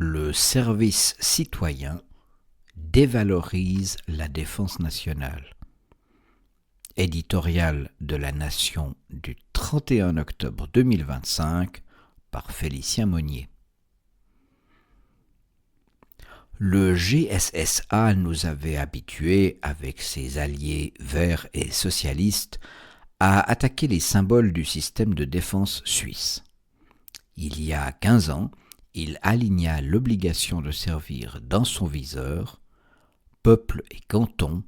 Le service citoyen dévalorise la défense nationale. Éditorial de La Nation du 31 octobre 2025 par Félicien Monnier. Le GSSA nous avait habitués, avec ses alliés verts et socialistes, à attaquer les symboles du système de défense suisse. Il y a 15 ans, il aligna l'obligation de servir dans son viseur. Peuple et canton,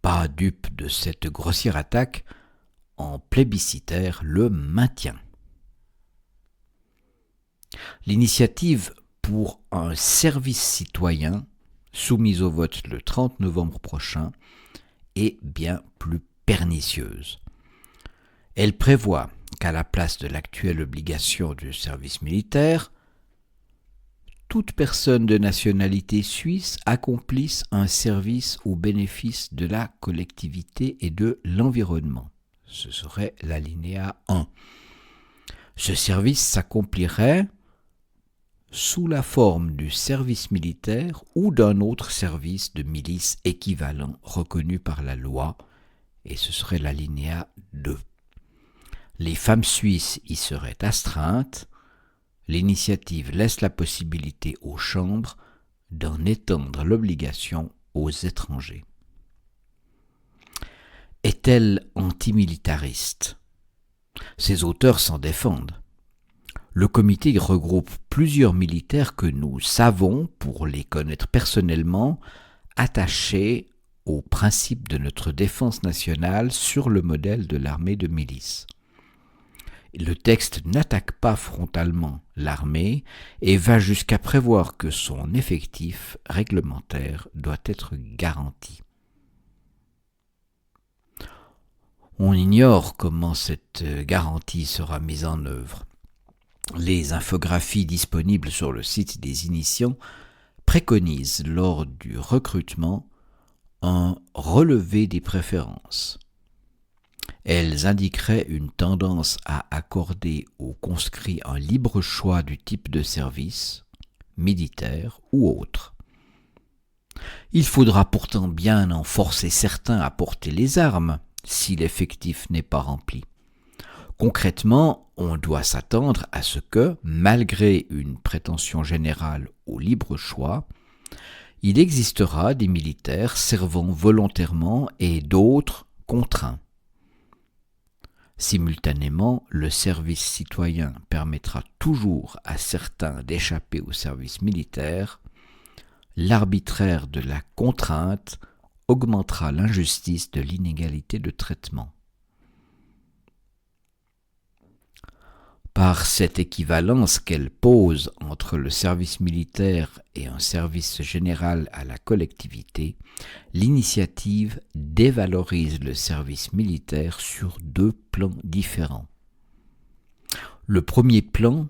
pas dupes de cette grossière attaque, en plébiscitèrent le maintien. L'initiative pour un service citoyen, soumise au vote le 30 novembre prochain, est bien plus pernicieuse. Elle prévoit qu'à la place de l'actuelle obligation du service militaire, toute personne de nationalité suisse accomplisse un service au bénéfice de la collectivité et de l'environnement. Ce serait l'alinéa 1. Ce service s'accomplirait sous la forme du service militaire ou d'un autre service de milice équivalent reconnu par la loi, et ce serait l'alinéa 2. Les femmes suisses y seraient astreintes. L'initiative laisse la possibilité aux chambres d'en étendre l'obligation aux étrangers. Est-elle antimilitariste ? Ses auteurs s'en défendent. Le comité regroupe plusieurs militaires que nous savons, pour les connaître personnellement, attachés aux principes de notre défense nationale sur le modèle de l'armée de milice. Le texte n'attaque pas frontalement l'armée et va jusqu'à prévoir que son effectif réglementaire doit être garanti. On ignore comment cette garantie sera mise en œuvre. Les infographies disponibles sur le site des initiants préconisent lors du recrutement un relevé des préférences. Elles indiqueraient une tendance à accorder aux conscrits un libre choix du type de service, militaire ou autre. Il faudra pourtant bien en forcer certains à porter les armes si l'effectif n'est pas rempli. Concrètement, on doit s'attendre à ce que, malgré une prétention générale au libre choix, il existera des militaires servant volontairement et d'autres contraints. Simultanément, le service citoyen permettra toujours à certains d'échapper au service militaire. L'arbitraire de la contrainte augmentera l'injustice de l'inégalité de traitement. Par cette équivalence qu'elle pose entre le service militaire et un service général à la collectivité, l'initiative dévalorise le service militaire sur deux plans différents. Le premier plan,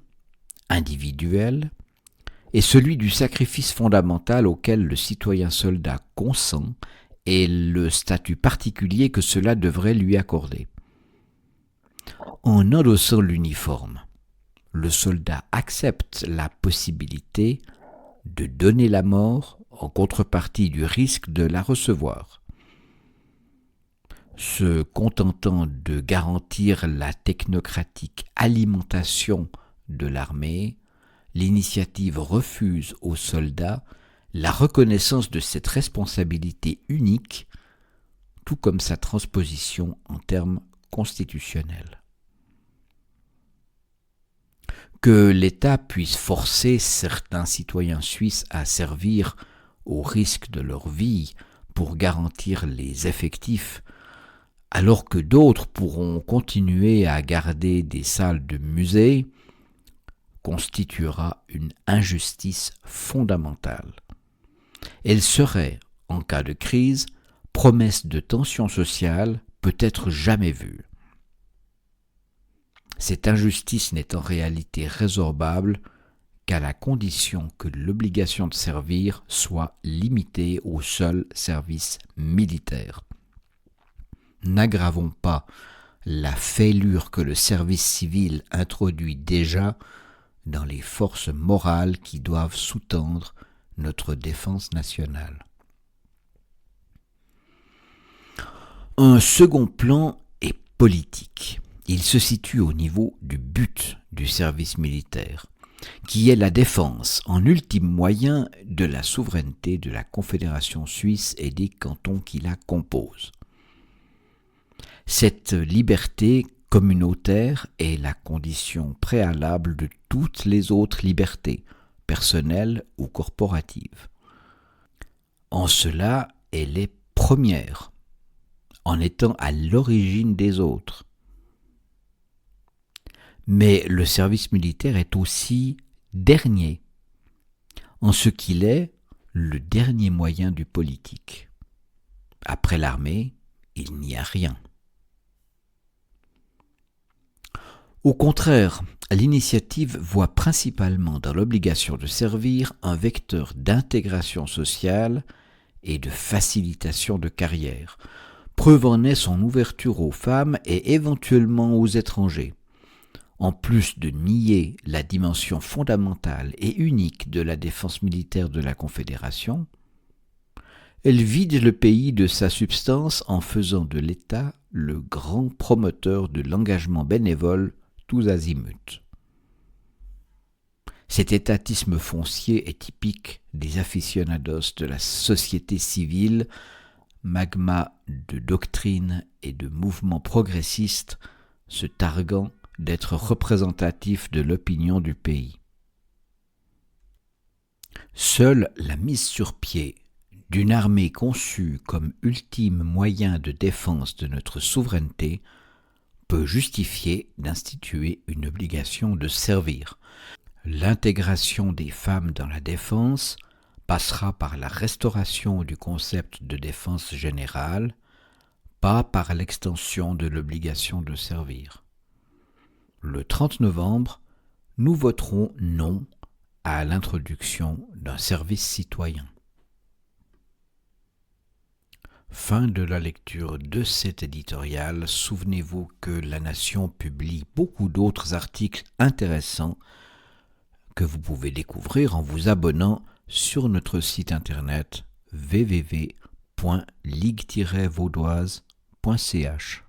individuel, est celui du sacrifice fondamental auquel le citoyen soldat consent et le statut particulier que cela devrait lui accorder. En endossant l'uniforme, le soldat accepte la possibilité de donner la mort en contrepartie du risque de la recevoir. Se contentant de garantir la technocratique alimentation de l'armée, l'initiative refuse aux soldats la reconnaissance de cette responsabilité unique, tout comme sa transposition en termes constitutionnels. Que l'État puisse forcer certains citoyens suisses à servir au risque de leur vie pour garantir les effectifs, alors que d'autres pourront continuer à garder des salles de musée, constituera une injustice fondamentale. Elle serait, en cas de crise, promesse de tension sociale peut-être jamais vue. Cette injustice n'est en réalité résorbable qu'à la condition que l'obligation de servir soit limitée au seul service militaire. N'aggravons pas la fêlure que le service civil introduit déjà dans les forces morales qui doivent sous-tendre notre défense nationale. Un second plan est politique. Il se situe au niveau du but du service militaire, qui est la défense en ultime moyen de la souveraineté de la Confédération suisse et des cantons qui la composent. Cette liberté communautaire est la condition préalable de toutes les autres libertés, personnelles ou corporatives. En cela, elle est première, en étant à l'origine des autres. Mais le service militaire est aussi dernier, en ce qu'il est le dernier moyen du politique. Après l'armée, il n'y a rien. Au contraire, l'initiative voit principalement dans l'obligation de servir un vecteur d'intégration sociale et de facilitation de carrière. Preuve en est son ouverture aux femmes et éventuellement aux étrangers. En plus de nier la dimension fondamentale et unique de la défense militaire de la Confédération, elle vide le pays de sa substance en faisant de l'État le grand promoteur de l'engagement bénévole tous azimuts. Cet étatisme foncier est typique des aficionados de la société civile, magma de doctrine et de mouvements progressistes se targuant d'être représentatif de l'opinion du pays. Seule la mise sur pied d'une armée conçue comme ultime moyen de défense de notre souveraineté peut justifier d'instituer une obligation de servir. L'intégration des femmes dans la défense passera par la restauration du concept de défense générale, pas par l'extension de l'obligation de servir. Le 30 novembre, nous voterons non à l'introduction d'un service citoyen. Fin de la lecture de cet éditorial. Souvenez-vous que La Nation publie beaucoup d'autres articles intéressants que vous pouvez découvrir en vous abonnant sur notre site internet www.ligue-vaudoise.ch.